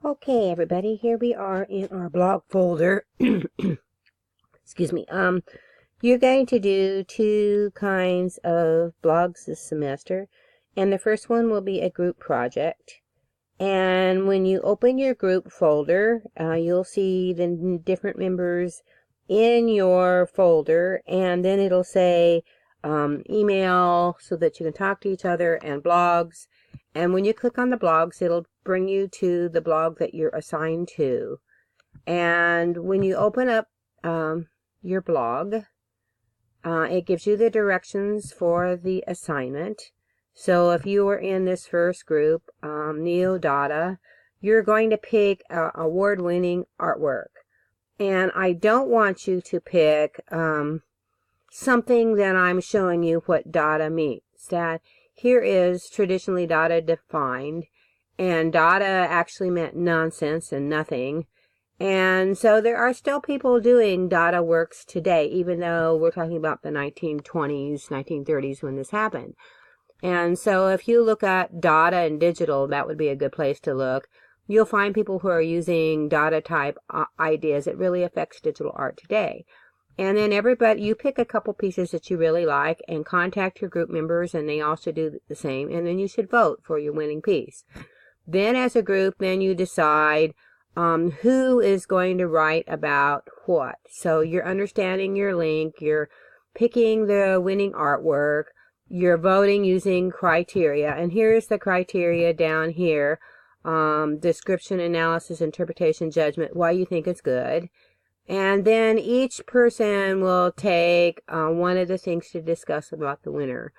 Okay, everybody, here we are in our blog folder. Excuse me. You're going to do two kinds of blogs this semester, and the first one will be a group project. And when you open your group folder, you'll see the different members in your folder, and then it'll say email so that you can talk to each other, and blogs. And when you click on the blogs, it'll bring you to the blog that you're assigned to. And when you open up your blog, it gives you the directions for the assignment. So if you were in this first group, Neodata, you're going to pick award-winning artwork. And I don't want you to pick something that I'm showing you what Dada means. That here is traditionally Dada defined, and Dada actually meant nonsense and nothing. And so there are still people doing Dada works today, even though we're talking about the 1920s, 1930s when this happened. And so if you look at Dada and digital, that would be a good place to look. You'll find people who are using Dada type ideas. It really affects digital art today. And then everybody, you pick a couple pieces that you really like and contact your group members, and they also do the same. And then you should vote for your winning piece. Then as a group, then you decide who is going to write about what. So you're understanding your link, you're picking the winning artwork, you're voting using criteria. And here's the criteria down here. Description, analysis, interpretation, judgment, why you think it's good. And then each person will take one of the things to discuss about the winner.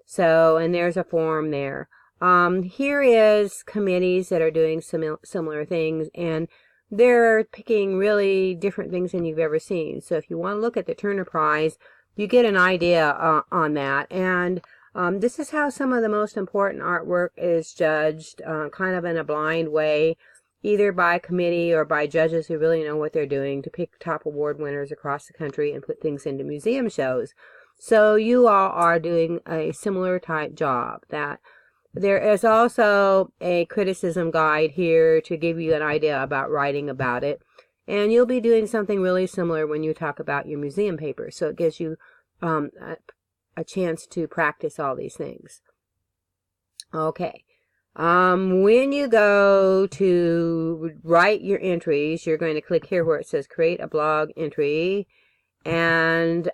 So, and there's a form there. Here is committees that are doing similar things, and they're picking really different things than you've ever seen. So if you want to look at the Turner Prize, you get an idea on that. And this is how some of the most important artwork is judged, kind of in a blind way, either by committee or by judges who really know what they're doing to pick top award winners across the country and put things into museum shows. So you all are doing a similar type job. That there is also a criticism guide here to give you an idea about writing about it. And you'll be doing something really similar when you talk about your museum papers. So it gives you a chance to practice all these things. Okay. When you go to write your entries, you're going to click here where it says create a blog entry, and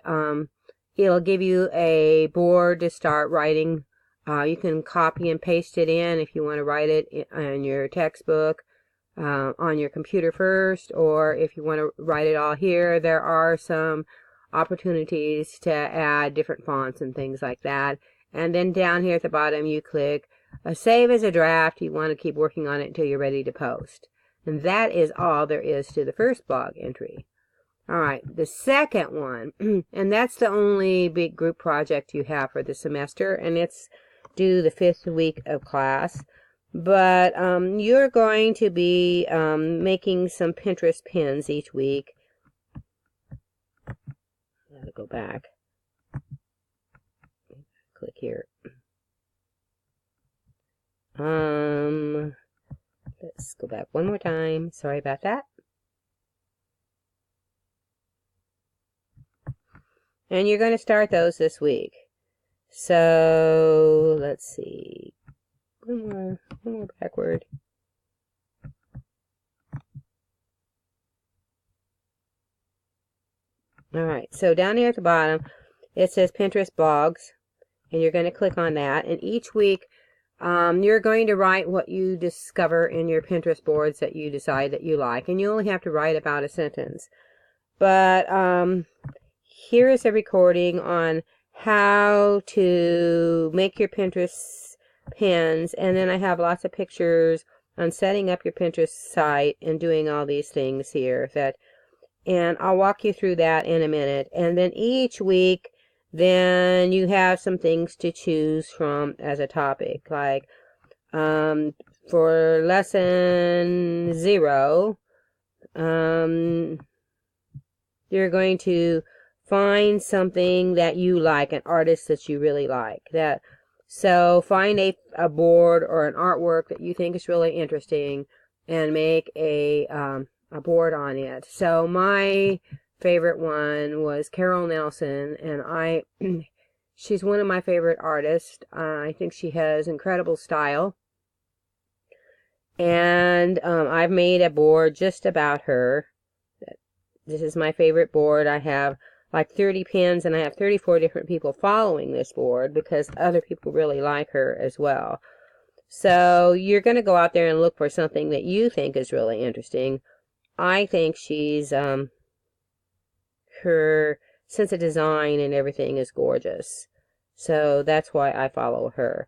it'll give you a board to start writing. You can copy and paste it in if you want to write it in your textbook on your computer first, or if you want to write it all here. There are some opportunities to add different fonts and things like that. And then down here at the bottom you click save as a draft. You want to keep working on it until you're ready to post. And that is all there is to the first blog entry. All right, the second one, and that's the only big group project you have for the semester, and it's due the 5th week of class. But you're going to be making some Pinterest pins each week. I gotta go back. Click here. Let's go back one more time. Sorry about that. And you're going to start those this week. So, let's see. One more backward. Alright, so down here at the bottom, it says Pinterest blogs. And you're going to click on that. And each week, you're going to write what you discover in your Pinterest boards that you decide that you like. And you only have to write about a sentence. But here is a recording on how to make your Pinterest pins. And then I have lots of pictures on setting up your Pinterest site and doing all these things here. And I'll walk you through that in a minute. And then each week, then you have some things to choose from as a topic. Like for lesson 0, you're going to find something that you like, an artist that you really like. So find a board or an artwork that you think is really interesting and make a board on it. So my favorite one was Carol Nelson, and she's one of my favorite artists. I think she has incredible style. And I've made a board just about her. This is my favorite board. I have like 30 pins, and I have 34 different people following this board because other people really like her as well. So you're going to go out there and look for something that you think is really interesting. I think she's, her sense of design and everything is gorgeous. So that's why I follow her.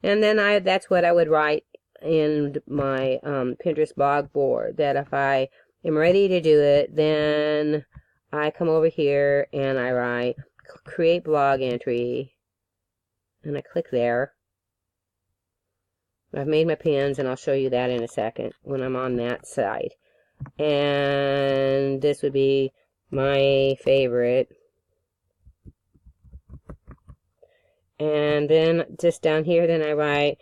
And then that's what I would write in my Pinterest blog board, that if I am ready to do it, then I come over here and I write create blog entry, and I click there. I've made my pins, and I'll show you that in a second when I'm on that site. And this would be my favorite. And then just down here, then I write,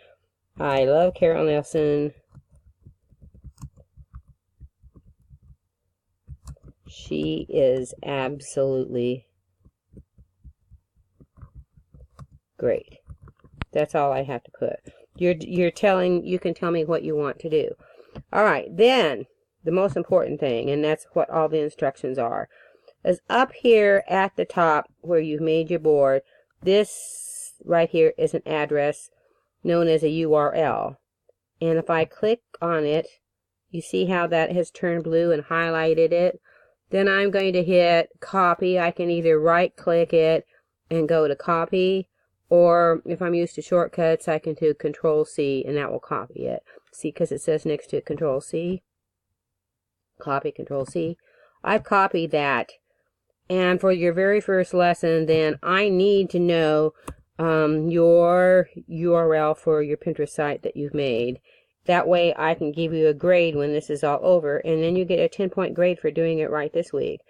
I love Carol Nelson. She is absolutely great. That's all I have to put. You can tell me what you want to do. All right, then the most important thing, and that's what all the instructions are, is up here at the top where you've made your board. This right here is an address known as a URL. And if I click on it, you see how that has turned blue and highlighted it? Then I'm going to hit copy. I can either right click it and go to copy, or if I'm used to shortcuts, I can do Control C and that will copy it. See, because it says next to it Control C. Copy, Control C. I've copied that. And for your very first lesson, then I need to know your URL for your Pinterest site that you've made. That way I can give you a grade when this is all over, and then you get a 10-point grade for doing it right this week.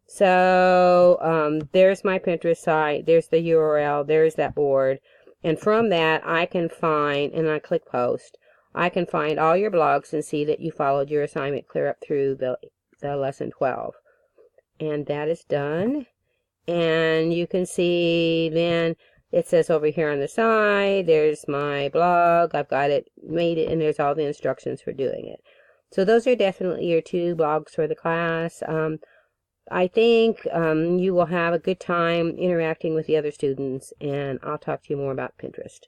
So there's my Pinterest site, there's the URL, there's that board, and from that I can find, and I click post, I can find all your blogs and see that you followed your assignment clear up through the lesson 12. And that is done. And you can see then it says over here on the side, there's my blog. I've got it, made it, and there's all the instructions for doing it. So those are definitely your 2 blogs for the class. I think you will have a good time interacting with the other students, and I'll talk to you more about Pinterest.